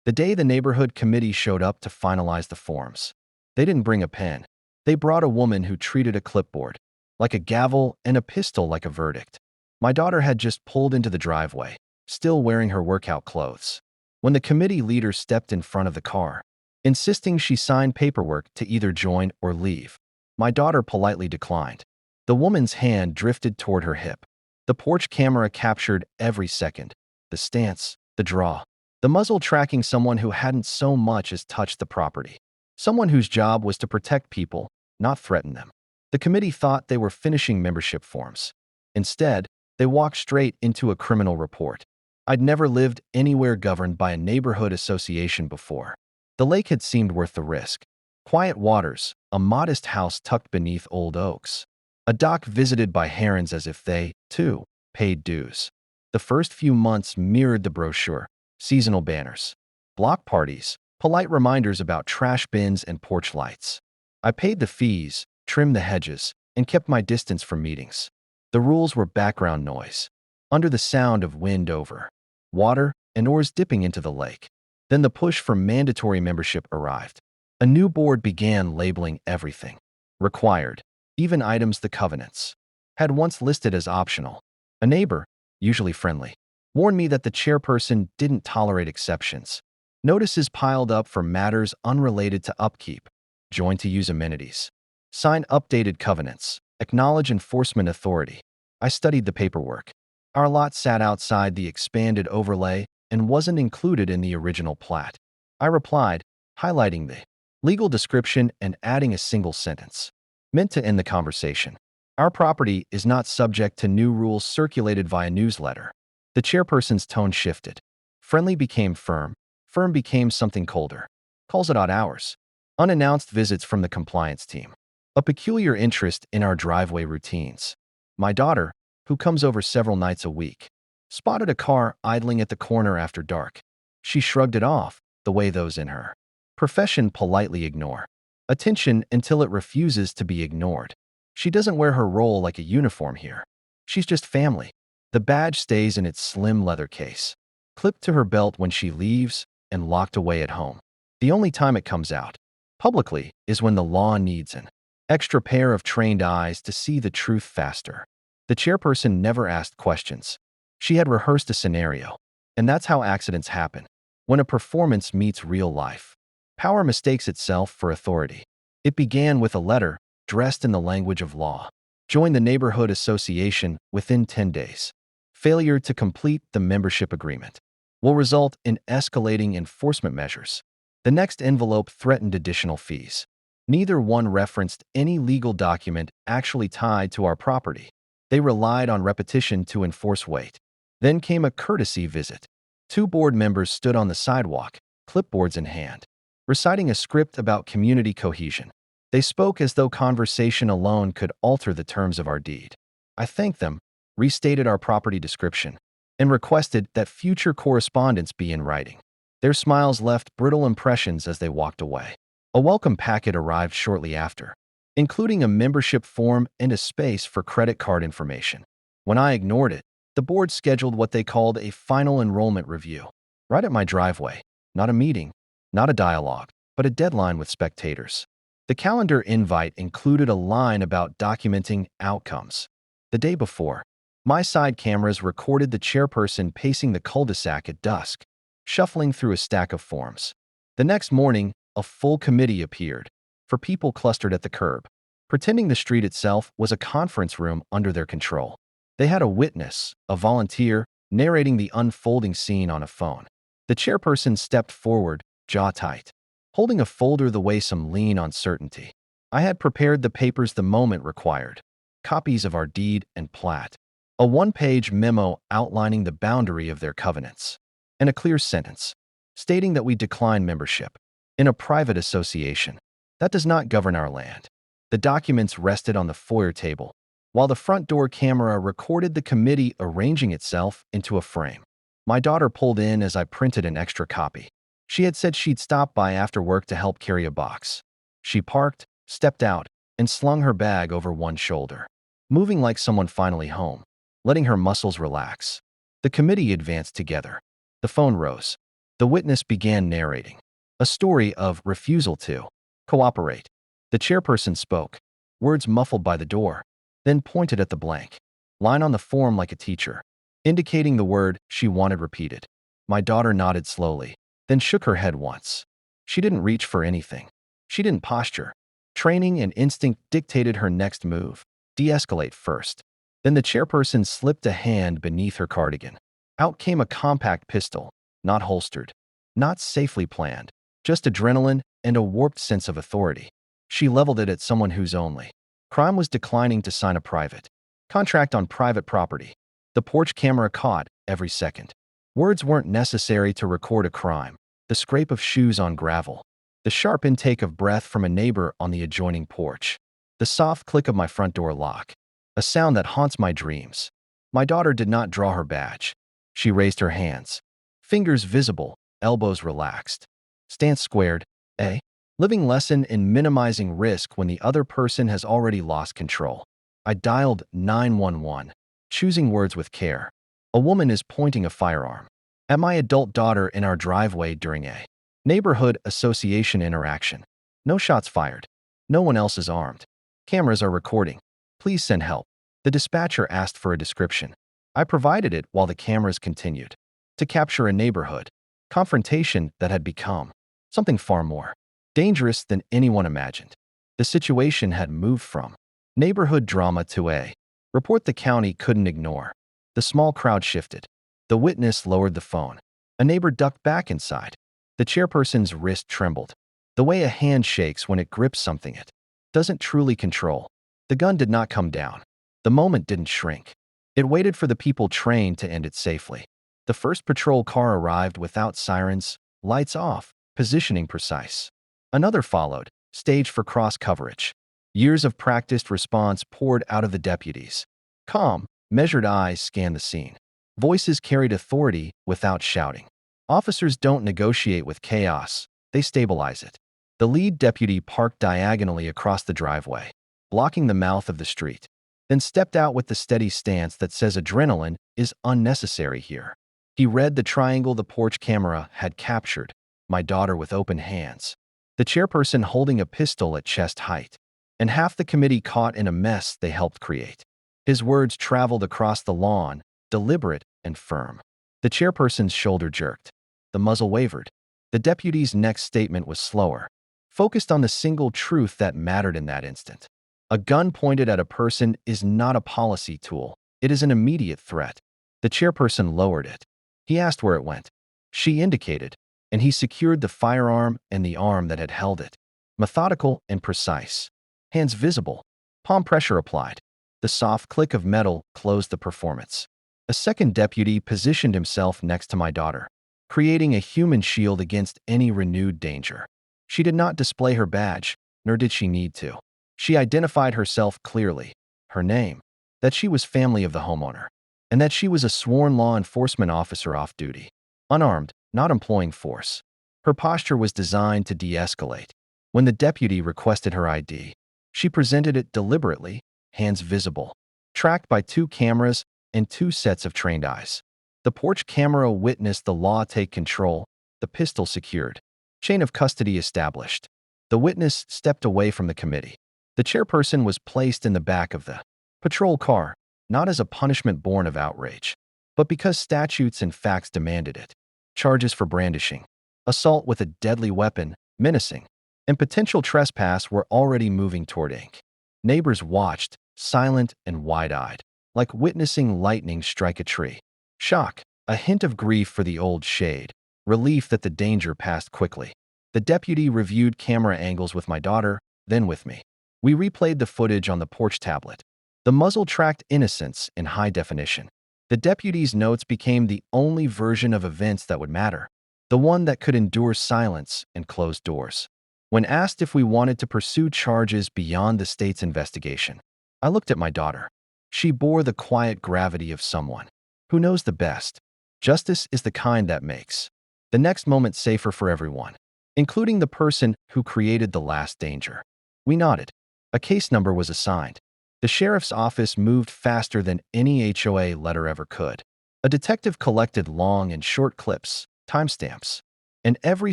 The day the neighborhood committee showed up to finalize the forms, they didn't bring a pen. They brought a woman who treated a clipboard like a gavel and a pistol like a verdict. My daughter had just pulled into the driveway, still wearing her workout clothes, when the committee leader stepped in front of the car, insisting she sign paperwork to either join or leave. My daughter politely declined. The woman's hand drifted toward her hip. The porch camera captured every second, the stance, the draw, the muzzle tracking someone who hadn't so much as touched the property. Someone whose job was to protect people, not threaten them. The committee thought they were finishing membership forms. Instead, they walked straight into a criminal report. I'd never lived anywhere governed by a neighborhood association before. The lake had seemed worth the risk. Quiet waters, a modest house tucked beneath old oaks, a dock visited by herons as if they, too, paid dues. The first few months mirrored the brochure, seasonal banners, block parties, polite reminders about trash bins and porch lights. I paid the fees, trimmed the hedges, and kept my distance from meetings. The rules were background noise, under the sound of wind over water and oars dipping into the lake. Then the push for mandatory membership arrived. A new board began labeling everything. Required, even items the covenants had once listed as optional. A neighbor, usually friendly, warned me that the chairperson didn't tolerate exceptions. Notices piled up for matters unrelated to upkeep, join to use amenities, sign updated covenants, acknowledge enforcement authority. I studied the paperwork. Our lot sat outside the expanded overlay and wasn't included in the original plat. I replied, highlighting the legal description and adding a single sentence, meant to end the conversation. Our property is not subject to new rules circulated via newsletter. The chairperson's tone shifted. Friendly became firm. Firm became something colder. Calls at odd hours. Unannounced visits from the compliance team. A peculiar interest in our driveway routines. My daughter, who comes over several nights a week, spotted a car idling at the corner after dark. She shrugged it off, the way those in her profession politely ignore attention until it refuses to be ignored. She doesn't wear her role like a uniform here. She's just family. The badge stays in its slim leather case, clipped to her belt when she leaves and locked away at home. The only time it comes out publicly is when the law needs an extra pair of trained eyes to see the truth faster. The chairperson never asked questions. She had rehearsed a scenario, and that's how accidents happen. When a performance meets real life, power mistakes itself for authority. It began with a letter dressed in the language of law. Join the neighborhood association within 10 days. Failure to complete the membership agreement will result in escalating enforcement measures. The next envelope threatened additional fees. Neither one referenced any legal document actually tied to our property. They relied on repetition to enforce weight. Then came a courtesy visit. 2 board members stood on the sidewalk, clipboards in hand, reciting a script about community cohesion. They spoke as though conversation alone could alter the terms of our deed. I thanked them, restated our property description, and requested that future correspondence be in writing. Their smiles left brittle impressions as they walked away. A welcome packet arrived shortly after, including a membership form and a space for credit card information. When I ignored it, the board scheduled what they called a final enrollment review. Right at my driveway. Not a meeting, not a dialogue, but a deadline with spectators. The calendar invite included a line about documenting outcomes. The day before, my side cameras recorded the chairperson pacing the cul-de-sac at dusk, shuffling through a stack of forms. The next morning, a full committee appeared, for people clustered at the curb, pretending the street itself was a conference room under their control. They had a witness, a volunteer, narrating the unfolding scene on a phone. The chairperson stepped forward, jaw tight, holding a folder the way some lean on certainty. I had prepared the papers the moment required, copies of our deed and plat, a 1-page memo outlining the boundary of their covenants, and a clear sentence stating that we decline membership in a private association that does not govern our land. The documents rested on the foyer table, while the front door camera recorded the committee arranging itself into a frame. My daughter pulled in as I printed an extra copy. She had said she'd stop by after work to help carry a box. She parked, stepped out, and slung her bag over one shoulder, moving like someone finally home, letting her muscles relax. The committee advanced together. The phone rose. The witness began narrating a story of refusal to cooperate. The chairperson spoke, words muffled by the door, then pointed at the blank line on the form like a teacher, indicating the word she wanted repeated. My daughter nodded slowly, then shook her head once. She didn't reach for anything. She didn't posture. Training and instinct dictated her next move. De-escalate first. Then the chairperson slipped a hand beneath her cardigan. Out came a compact pistol, not holstered, not safely planned, just adrenaline and a warped sense of authority. She leveled it at someone whose only crime was declining to sign a private contract on private property. The porch camera caught every second. Words weren't necessary to record a crime. The scrape of shoes on gravel, the sharp intake of breath from a neighbor on the adjoining porch, the soft click of my front door lock, a sound that haunts my dreams. My daughter did not draw her badge. She raised her hands, fingers visible, elbows relaxed. Stance squared, a living lesson in minimizing risk when the other person has already lost control. I dialed 911, choosing words with care. A woman is pointing a firearm at my adult daughter in our driveway during a neighborhood association interaction. No shots fired. No one else is armed. Cameras are recording. Please send help. The dispatcher asked for a description. I provided it while the cameras continued to capture a neighborhood confrontation that had become something far more dangerous than anyone imagined. The situation had moved from neighborhood drama to a report the county couldn't ignore. The small crowd shifted. The witness lowered the phone. A neighbor ducked back inside. The chairperson's wrist trembled, the way a hand shakes when it grips something it doesn't truly control. The gun did not come down. The moment didn't shrink. It waited for the people trained to end it safely. The first patrol car arrived without sirens, lights off, positioning precise. Another followed, staged for cross coverage. Years of practiced response poured out of the deputies. Calm, measured eyes scanned the scene. Voices carried authority without shouting. Officers don't negotiate with chaos, they stabilize it. The lead deputy parked diagonally across the driveway, blocking the mouth of the street, then stepped out with the steady stance that says adrenaline is unnecessary here. He read the triangle the porch camera had captured, my daughter with open hands, the chairperson holding a pistol at chest height, and half the committee caught in a mess they helped create. His words traveled across the lawn, deliberate and firm. The chairperson's shoulder jerked. The muzzle wavered. The deputy's next statement was slower, focused on the single truth that mattered in that instant. A gun pointed at a person is not a policy tool. It is an immediate threat. The chairperson lowered it. He asked where it went. She indicated, and he secured the firearm and the arm that had held it. Methodical and precise. Hands visible. Palm pressure applied. The soft click of metal closed the performance. A second deputy positioned himself next to my daughter, creating a human shield against any renewed danger. She did not display her badge, nor did she need to. She identified herself clearly, her name, that she was family of the homeowner, and that she was a sworn law enforcement officer off duty, unarmed, not employing force. Her posture was designed to de-escalate. When the deputy requested her ID, she presented it deliberately, hands visible, tracked by 2 cameras and 2 sets of trained eyes. The porch camera witnessed the law take control, the pistol secured, chain of custody established. The witness stepped away from the committee. The chairperson was placed in the back of the patrol car, not as a punishment born of outrage, but because statutes and facts demanded it. Charges for brandishing, assault with a deadly weapon, menacing, and potential trespass were already moving toward ink. Neighbors watched, silent and wide-eyed, like witnessing lightning strike a tree. Shock, a hint of grief for the old shade, relief that the danger passed quickly. The deputy reviewed camera angles with my daughter, then with me. We replayed the footage on the porch tablet. The muzzle tracked innocence in high definition. The deputy's notes became the only version of events that would matter, the one that could endure silence and closed doors. When asked if we wanted to pursue charges beyond the state's investigation, I looked at my daughter. She bore the quiet gravity of someone who knows the best. Justice is the kind that makes the next moment safer for everyone, including the person who created the last danger. We nodded. A case number was assigned. The sheriff's office moved faster than any HOA letter ever could. A detective collected long and short clips, timestamps, and every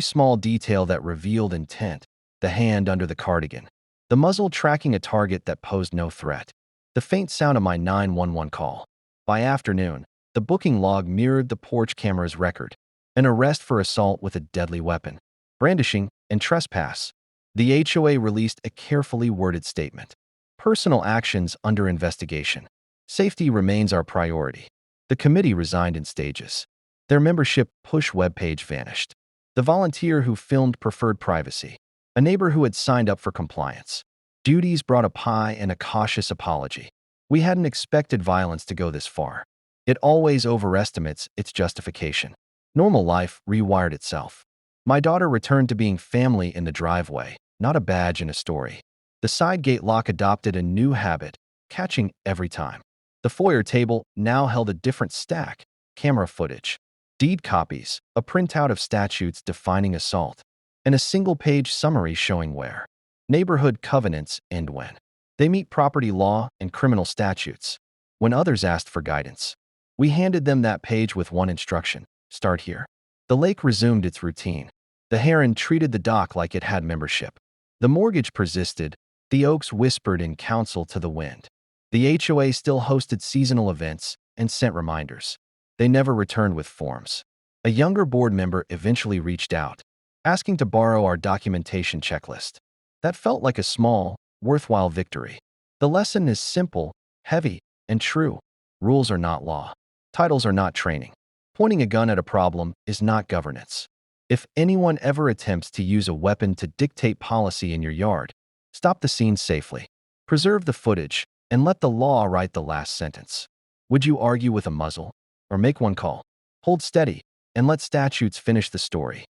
small detail that revealed intent, the hand under the cardigan, the muzzle tracking a target that posed no threat, the faint sound of my 911 call. By afternoon, the booking log mirrored the porch camera's record, an arrest for assault with a deadly weapon, brandishing, and trespass. The HOA released a carefully worded statement. Personal actions under investigation. Safety remains our priority. The committee resigned in stages. Their membership push webpage vanished. The volunteer who filmed preferred privacy. A neighbor who had signed up for compliance. Duties brought a pie and a cautious apology. We hadn't expected violence to go this far. It always overestimates its justification. Normal life rewired itself. My daughter returned to being family in the driveway, not a badge in a story. The side gate lock adopted a new habit, catching every time. The foyer table now held a different stack, camera footage, deed copies, a printout of statutes defining assault, and a single-page summary showing where neighborhood covenants end when they meet property law and criminal statutes. When others asked for guidance, we handed them that page with one instruction: start here. The lake resumed its routine. The heron treated the dock like it had membership. The mortgage persisted. The oaks whispered in counsel to the wind. The HOA still hosted seasonal events and sent reminders. They never returned with forms. A younger board member eventually reached out, asking to borrow our documentation checklist. That felt like a small, worthwhile victory. The lesson is simple, heavy, and true. Rules are not law. Titles are not training. Pointing a gun at a problem is not governance. If anyone ever attempts to use a weapon to dictate policy in your yard, stop the scene safely. Preserve the footage, and let the law write the last sentence. Would you argue with a muzzle? Or make one call? Hold steady, and let statutes finish the story.